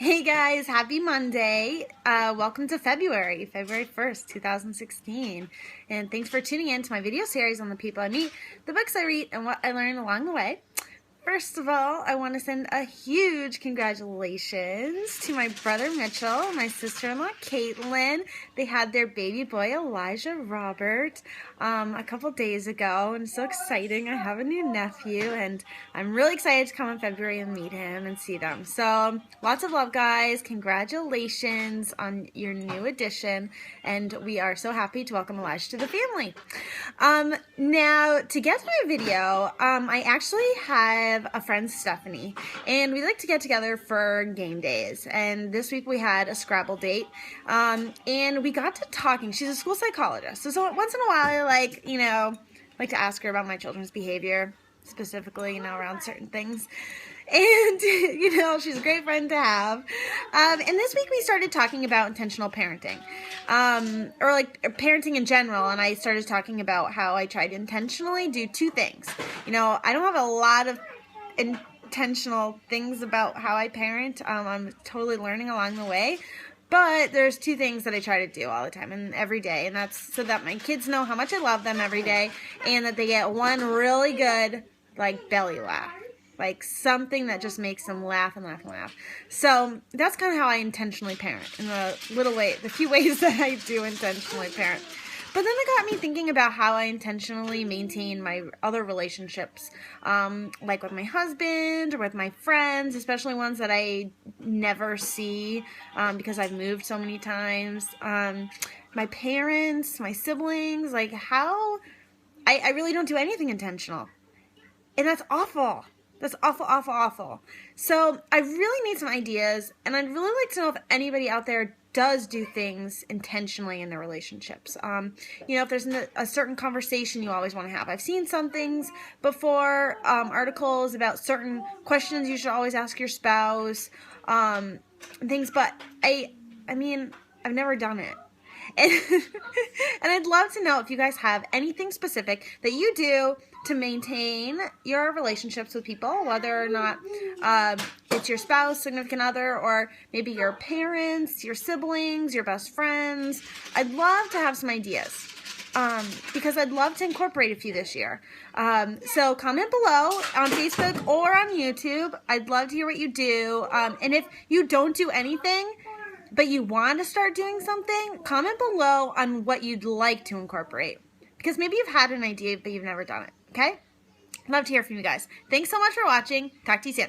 Hey guys, happy Monday. Welcome to February 1st, 2016. And thanks for tuning in to my video series on the people I meet, the books I read, and what I learn along the way. First of all, I want to send a huge congratulations to my brother Mitchell, my sister-in-law Caitlin. They had their baby boy Elijah Robert a couple days ago, and it's so exciting. I have a new nephew, and I'm really excited to come in February and meet him and see them. So lots of love, guys. Congratulations on your new addition, and we are so happy to welcome Elijah to the family. Now, to get to my video, I actually have a friend, Stephanie, and we like to get together for game days, and this week we had a Scrabble date, and we got to talking. She's a school psychologist, so once in a while I like to ask her about my children's behavior, specifically, around certain things. And, she's a great friend to have. And this week we started talking about intentional parenting, or parenting in general. And I started talking about how I try to intentionally do two things. I don't have a lot of intentional things about how I parent. I'm totally learning along the way. But there's two things that I try to do all the time and every day, and that's so that my kids know how much I love them every day, and that they get one really good, belly laugh. Something that just makes them laugh and laugh and laugh. So that's kind of how I intentionally parent, in the few ways that I do intentionally parent. But then it got me thinking about how I intentionally maintain my other relationships, like with my husband or with my friends, especially ones that I never see because I've moved so many times. My parents, my siblings, how I really don't do anything intentional. And that's awful. That's awful, awful, awful. So I really need some ideas, and I'd really like to know if anybody out there does do things intentionally in their relationships. If there's a certain conversation you always want to have. I've seen some things before, articles about certain questions you should always ask your spouse, things, but I've never done it. And, and I'd love to know if you guys have anything specific that you do to maintain your relationships with people, whether or not it's your spouse, significant other, or maybe your parents, your siblings, your best friends. I'd love to have some ideas because I'd love to incorporate a few this year. So comment below on Facebook or on YouTube. I'd love to hear what you do. And if you don't do anything, but you want to start doing something, comment below on what you'd like to incorporate. Because maybe you've had an idea, but you've never done it, okay? Love to hear from you guys. Thanks so much for watching. Talk to you soon.